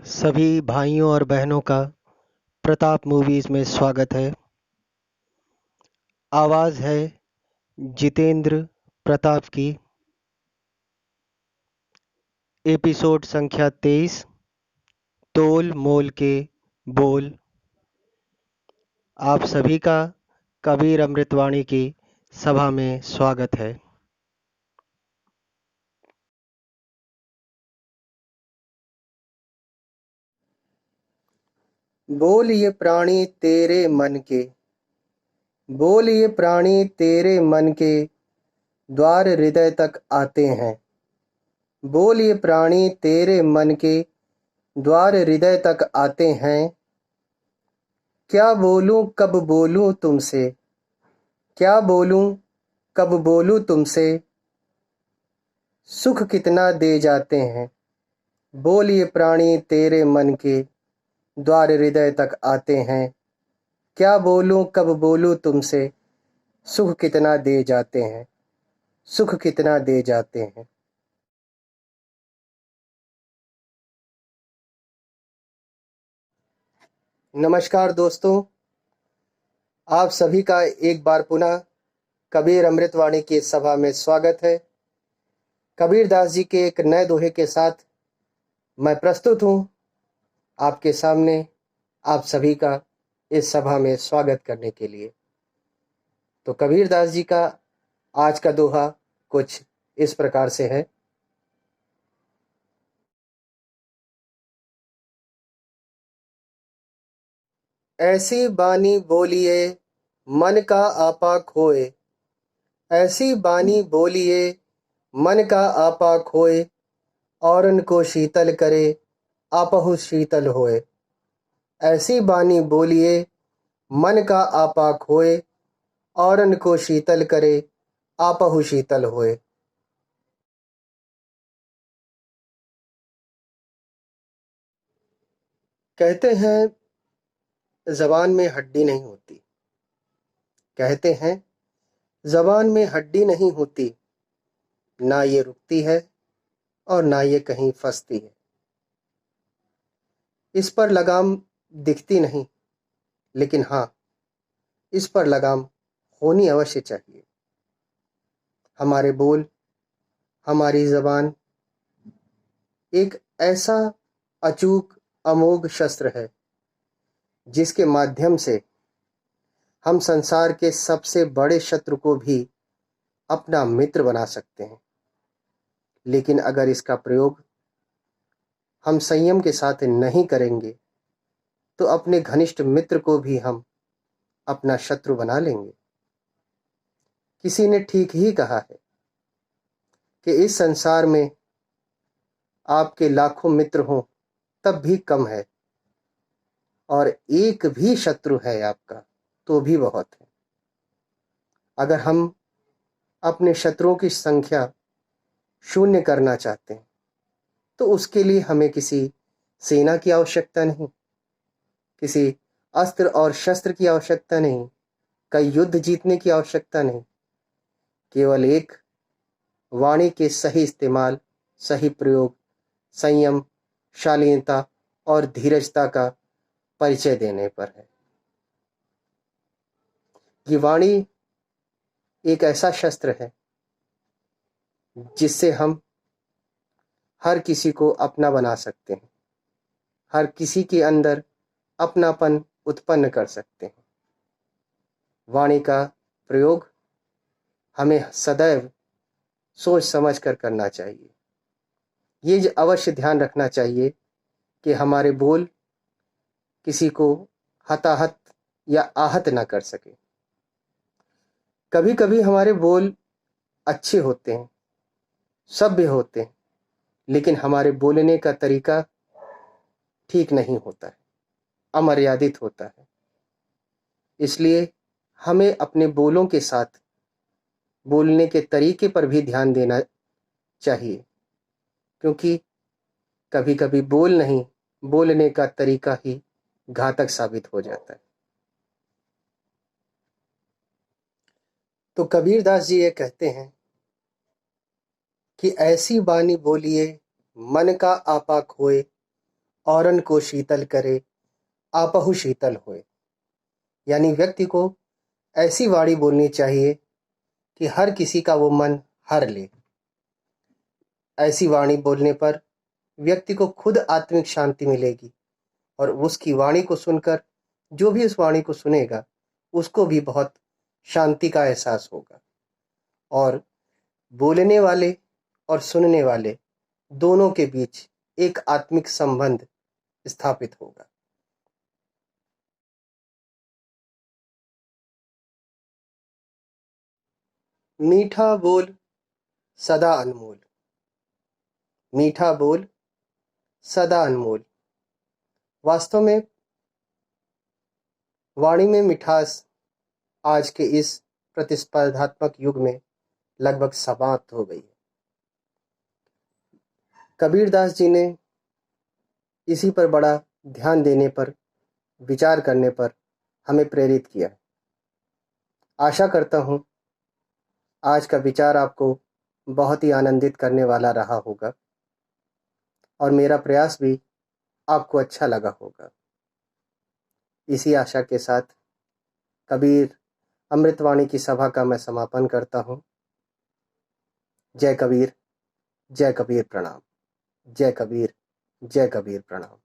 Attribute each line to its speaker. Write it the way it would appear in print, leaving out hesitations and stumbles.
Speaker 1: सभी भाइयों और बहनों का प्रताप मूवीज़ में स्वागत है। आवाज़ है जितेंद्र प्रताप की। एपिसोड संख्या 23, तोल मोल के बोल। आप सभी का कबीर अमृतवाणी की सभा में स्वागत है।
Speaker 2: बोल ये प्राणी तेरे मन के, बोल ये प्राणी तेरे मन के द्वार हृदय तक आते हैं। बोल ये प्राणी तेरे मन के द्वार हृदय तक आते हैं। क्या बोलूं कब बोलूं तुमसे, क्या बोलूं कब बोलूं तुमसे, सुख कितना दे जाते हैं। बोल ये प्राणी तेरे मन के द्वार हृदय तक आते हैं। क्या बोलूं कब बोलूं तुमसे, सुख कितना दे जाते हैं, सुख कितना दे जाते हैं। नमस्कार दोस्तों, आप सभी का एक बार पुनः कबीर अमृतवाणी की सभा में स्वागत है। कबीर दास जी के एक नए दोहे के साथ मैं प्रस्तुत हूँ आपके सामने, आप सभी का इस सभा में स्वागत करने के लिए। तो कबीर दास जी का आज का दोहा कुछ इस प्रकार से है। ऐसी बानी बोलिए मन का आपा खोए, ऐसी बानी बोलिए मन का आपा खोए, औरन को शीतल करे आपहु शीतल होए। ऐसी बानी बोलिए मन का आपा खोए, औरन को शीतल करे आपहु शीतल होए। कहते हैं जबान में हड्डी नहीं होती, कहते हैं जबान में हड्डी नहीं होती, ना ये रुकती है और ना ये कहीं फंसती है। इस पर लगाम दिखती नहीं, लेकिन हाँ, इस पर लगाम होनी अवश्य चाहिए। हमारे बोल, हमारी जबान एक ऐसा अचूक अमोघ शस्त्र है जिसके माध्यम से हम संसार के सबसे बड़े शत्रु को भी अपना मित्र बना सकते हैं। लेकिन अगर इसका प्रयोग हम संयम के साथ नहीं करेंगे तो अपने घनिष्ठ मित्र को भी हम अपना शत्रु बना लेंगे। किसी ने ठीक ही कहा है कि इस संसार में आपके लाखों मित्र हों तब भी कम है, और एक भी शत्रु है आपका तो भी बहुत है। अगर हम अपने शत्रुओं की संख्या शून्य करना चाहते हैं तो उसके लिए हमें किसी सेना की आवश्यकता नहीं, किसी अस्त्र और शस्त्र की आवश्यकता नहीं, कई युद्ध जीतने की आवश्यकता नहीं। केवल एक वाणी के सही इस्तेमाल, सही प्रयोग, संयम, शालीनता और धीरजता का परिचय देने पर है। ये वाणी एक ऐसा शस्त्र है जिससे हम हर किसी को अपना बना सकते हैं, हर किसी के अंदर अपनापन उत्पन्न कर सकते हैं। वाणी का प्रयोग हमें सदैव सोच समझ कर करना चाहिए। ये अवश्य ध्यान रखना चाहिए कि हमारे बोल किसी को हताहत या आहत ना कर सके। कभी कभी हमारे बोल अच्छे होते हैं, सभ्य होते हैं, लेकिन हमारे बोलने का तरीका ठीक नहीं होता है, अमर्यादित होता है। इसलिए हमें अपने बोलों के साथ बोलने के तरीके पर भी ध्यान देना चाहिए, क्योंकि कभी कभी बोल नहीं, बोलने का तरीका ही घातक साबित हो जाता है। तो कबीर दास जी ये कहते हैं कि ऐसी बानी बोलिए मन का आपा खोए, औरन को शीतल करे, आपहु शीतल होए। यानी व्यक्ति को ऐसी वाणी बोलनी चाहिए कि हर किसी का वो मन हर ले। ऐसी वाणी बोलने पर व्यक्ति को खुद आत्मिक शांति मिलेगी और उसकी वाणी को सुनकर जो भी उस वाणी को सुनेगा उसको भी बहुत शांति का एहसास होगा और बोलने वाले और सुनने वाले दोनों के बीच एक आत्मिक संबंध स्थापित होगा। मीठा बोल सदा अनमोल। मीठा बोल सदा अनमोल। वास्तव में वाणी में मिठास आज के इस प्रतिस्पर्धात्मक युग में लगभग समाप्त हो गई है। कबीरदास जी ने इसी पर बड़ा ध्यान देने पर, विचार करने पर हमें प्रेरित किया है। आशा करता हूँ आज का विचार आपको बहुत ही आनंदित करने वाला रहा होगा और मेरा प्रयास भी आपको अच्छा लगा होगा। इसी आशा के साथ कबीर अमृतवाणी की सभा का मैं समापन करता हूँ। जय कबीर, जय कबीर प्रणाम। जय कबीर, जय कबीर प्रणाम।